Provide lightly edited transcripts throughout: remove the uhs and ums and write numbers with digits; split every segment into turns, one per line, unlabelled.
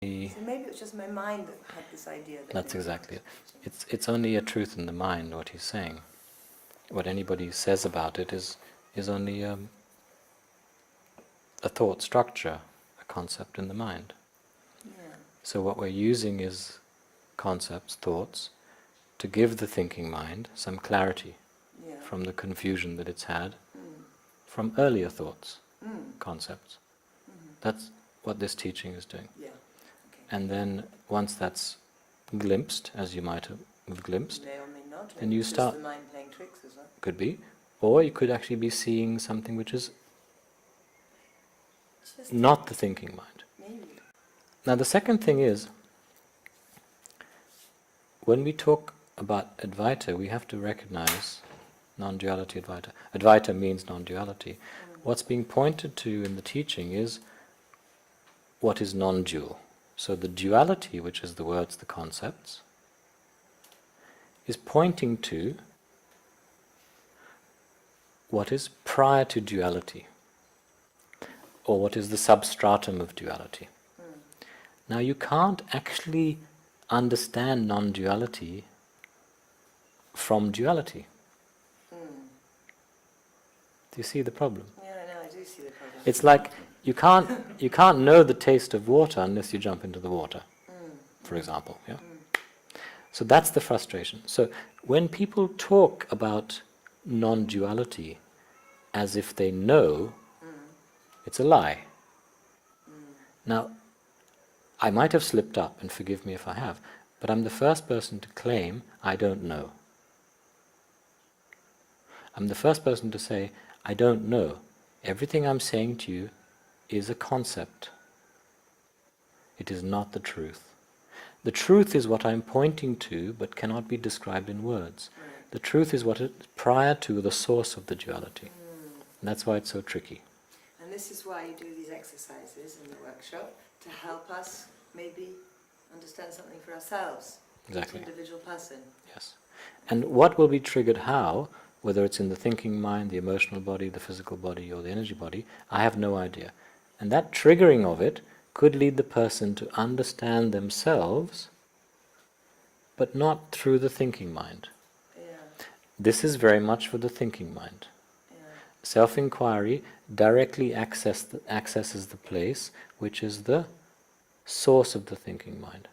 So maybe it was just my mind that had this idea.
That's exactly it. It's only a truth in the mind, what he's saying. What anybody says about it is only a thought structure, a concept in the mind.
Yeah.
So what we're using is concepts, thoughts, to give the thinking mind some clarity from the confusion that it's had from earlier thoughts, concepts. That's what this teaching is doing.
Yeah.
And then once that's glimpsed, as you might have glimpsed,
may or may not.
then you
It's
start.
just the mind playing tricks, is that?
Could be, or you could actually be seeing something which is
Just
not the thinking mind.
maybe.
Now the second thing is, when we talk about Advaita, we have to recognize non-duality Advaita. Advaita means non-duality. What's being pointed to in the teaching is what is non-dual. So the duality, which is the words, the concepts, is pointing to what is prior to duality, or what is the substratum of duality. Now you can't actually understand non-duality from duality. Do you see the problem?
Yeah, no, I do see the problem.
It's like you can't know the taste of water unless you jump into the water, for example. Yeah. So that's the frustration. So when people talk about non-duality as if they know, it's a lie. Now, I might have slipped up, and forgive me if I have, but I'm the first person to claim I don't know. I'm the first person to say, I don't know. Everything I'm saying to you is a concept. It is not the truth. The truth is what I'm pointing to, but cannot be described in words. The truth is what is prior to the source of the duality. And that's why it's so tricky.
And this is why you do these exercises in the workshop, to help us maybe understand something for ourselves.
Exactly.
Each individual person.
Yes. And what will be triggered how, whether it's in the thinking mind, the emotional body, the physical body, or the energy body, I have no idea. And that triggering of it could lead the person to understand themselves, but not through the thinking mind.
Yeah.
This is very much for the thinking mind.
Yeah.
Self-inquiry directly accesses the place which is the source of the thinking mind,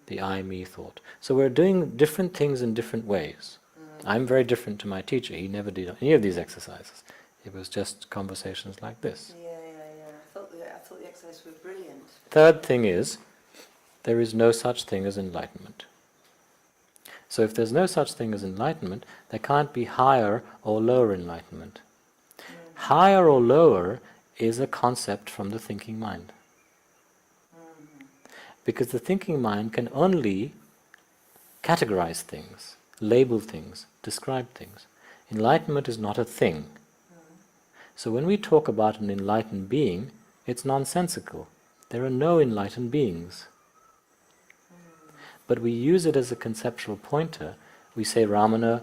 the I, me thought. So we're doing different things in different ways. I'm very different to my teacher. He never did any of these exercises. It was just conversations like this.
Yeah. I thought the exercises were brilliant.
Third thing is, there is no such thing as enlightenment. So if there's no such thing as enlightenment, there can't be higher or lower enlightenment. Higher or lower is a concept from the thinking mind. Because the thinking mind can only categorize things, label things, describe things. Enlightenment is not a thing. So when we talk about an enlightened being, it's nonsensical. There are no enlightened beings. But we use it as a conceptual pointer. We say Ramana,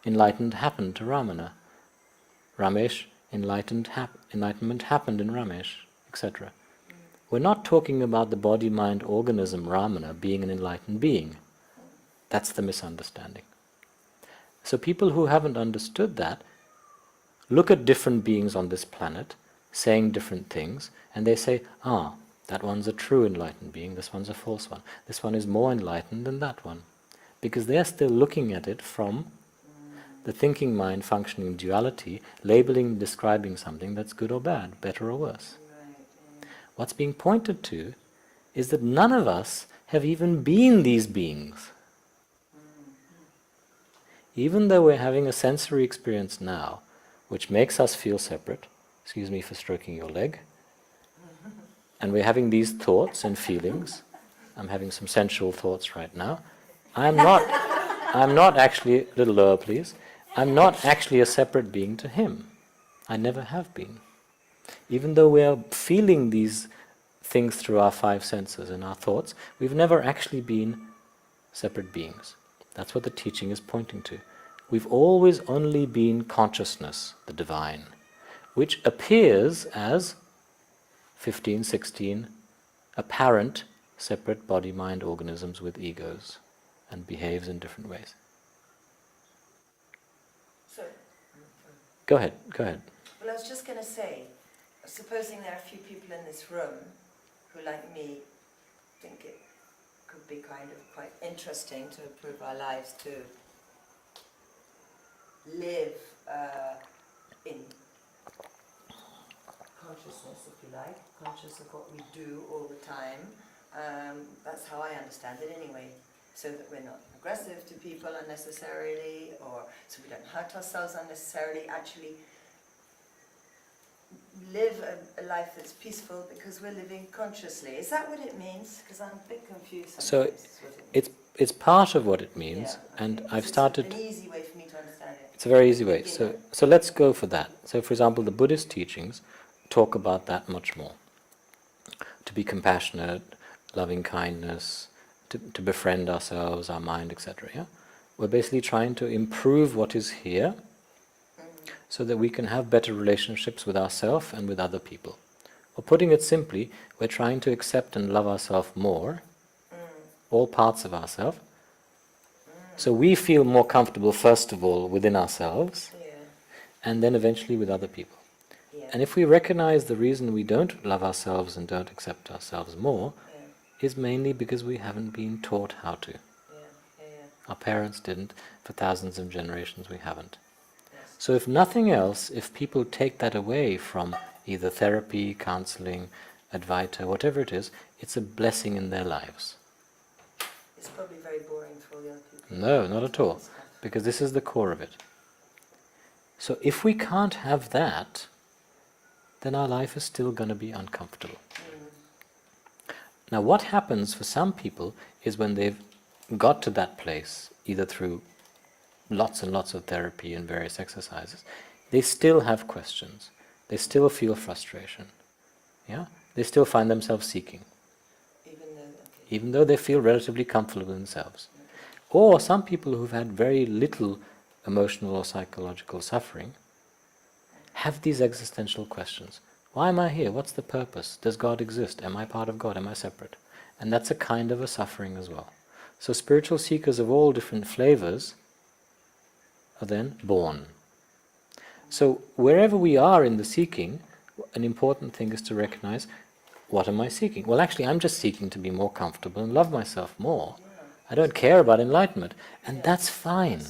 enlightenment happened to Ramana. Ramesh, enlightenment happened in Ramesh, etc. We're not talking about the body-mind organism Ramana being an enlightened being. That's the misunderstanding. So people who haven't understood that look at different beings on this planet saying different things, and they say, that one's a true enlightened being, this one's a false one. This one is more enlightened than that one. Because they're still looking at it from the thinking mind functioning in duality, labeling, describing something that's good or bad, better or worse. What's being pointed to is that none of us have even been these beings. Even though we're having a sensory experience now, which makes us feel separate, excuse me for stroking your leg, and we're having these thoughts and feelings, I'm having some sensual thoughts right now, I'm not actually, a little lower please, I'm not actually a separate being to him. I never have been. Even though we are feeling these things through our five senses and our thoughts, we've never actually been separate beings. That's what the teaching is pointing to. We've always only been consciousness, the divine, which appears as 15, 16 apparent separate body-mind organisms with egos and behaves in different ways.
So,
Go ahead, go ahead.
well, I was just going to say, supposing there are a few people in this room who, like me, think it could be kind of quite interesting to improve our lives, to live in consciousness, if you like, conscious of what we do all the time. That's how I understand it anyway. So that we're not aggressive to people unnecessarily, or so we don't hurt ourselves unnecessarily, actually live a life that's peaceful because we're living consciously. Is that what it means? Because I'm a bit confused sometimes.
So
What it means.
it's part of what it means,
Yeah,
and
okay.
I've
So
started...
It's an easy way for me to understand it.
It's a very easy way. So let's go for that. So for example, the Buddhist teachings talk about that much more. To be compassionate, loving kindness, to befriend ourselves, our mind, etc. Yeah? We're basically trying to improve what is here so that we can have better relationships with ourselves and with other people. Or putting it simply, we're trying to accept and love ourselves more, all parts of ourselves. So we feel more comfortable, first of all, within ourselves, and then eventually with other people.
Yeah.
And if we recognize the reason we don't love ourselves and don't accept ourselves more is mainly because we haven't been taught how to. Our parents didn't, for thousands of generations we haven't.
Yes.
So if nothing else, if people take that away from either therapy, counseling, Advaita, whatever it is, it's a blessing in their lives.
It's probably very boring for all the other people.
No, not at all, because this is the core of it. So if we can't have that, then our life is still going to be uncomfortable. Now what happens for some people is when they've got to that place, either through lots and lots of therapy and various exercises, they still have questions. They still feel frustration. Yeah? They still find themselves seeking. Even though they feel relatively comfortable in themselves. Or some people who've had very little emotional or psychological suffering have these existential questions. Why am I here? What's the purpose? Does God exist? Am I part of God? Am I separate? And that's a kind of a suffering as well. So spiritual seekers of all different flavors are then born. So wherever we are in the seeking, an important thing is to recognize, what am I seeking? Well, actually, I'm just seeking to be more comfortable and love myself more. I don't care about enlightenment. And that's fine.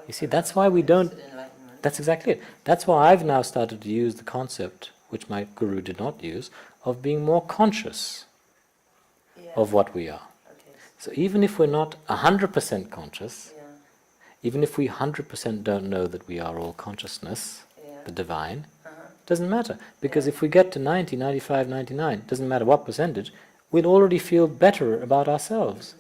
You see, that's why we don't... That's exactly it. That's why I've now started to use the concept, which my guru did not use, of being more conscious of what we are. So even if we're not 100% conscious, even if we 100% don't know that we are all consciousness, the divine, doesn't matter. Because if we get to 90, 95, 99, doesn't matter what percentage, we'll already feel better about ourselves.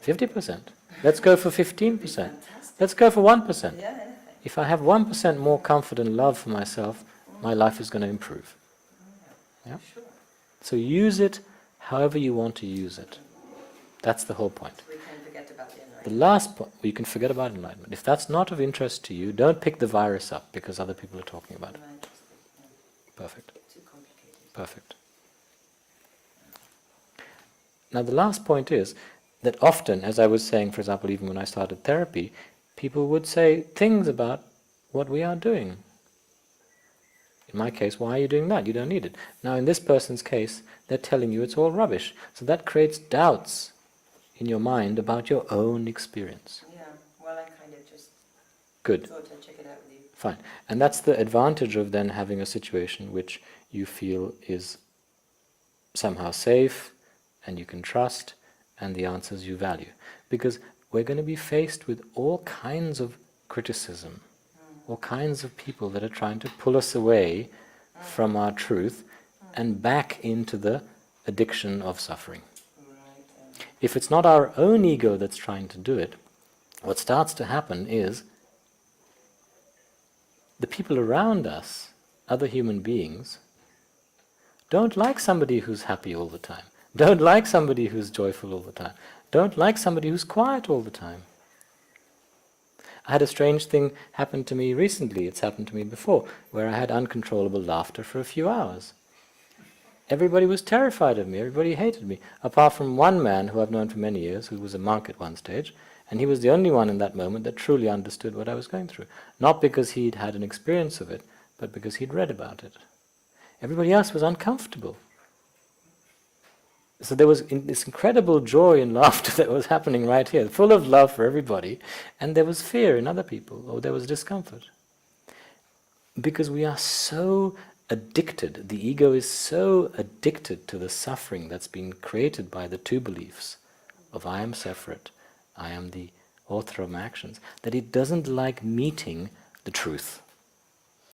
50%. Let's go for 15%. Let's go for 1%. If I have 1% more comfort and love for myself, my life is going to improve. Yeah? So use it however you want to use it. That's the whole point.
We can forget about the enlightenment.
The last point, you can forget about enlightenment. If that's not of interest to you, don't pick the virus up because other people are talking about it. Perfect.
Too complicated.
Perfect. Now the last point is that often, as I was saying, for example, even when I started therapy, people would say things about what we are doing. In my case, why are you doing that? You don't need it. Now in this person's case, they're telling you it's all rubbish. So that creates doubts in your mind about your own experience.
Yeah, well, I kind of just
Good.
thought I'd check it out with you.
Fine. And that's the advantage of then having a situation which you feel is somehow safe and you can trust and the answers you value. Because we're going to be faced with all kinds of criticism, all kinds of people that are trying to pull us away from our truth and back into the addiction of suffering. If it's not our own ego that's trying to do it, what starts to happen is the people around us, other human beings, don't like somebody who's happy all the time, don't like somebody who's joyful all the time, don't like somebody who's quiet all the time. I had a strange thing happen to me recently, it's happened to me before, where I had uncontrollable laughter for a few hours. everybody was terrified of me, everybody hated me, apart from one man who I've known for many years, who was a monk at one stage, and he was the only one in that moment that truly understood what I was going through. Not because he'd had an experience of it, but because he'd read about it. Everybody else was uncomfortable. So there was this incredible joy and laughter that was happening right here, full of love for everybody, and there was fear in other people, or there was discomfort. Because we are so addicted, the ego is so addicted to the suffering that's been created by the two beliefs of I am separate, I am the author of my actions, that it doesn't like meeting the truth.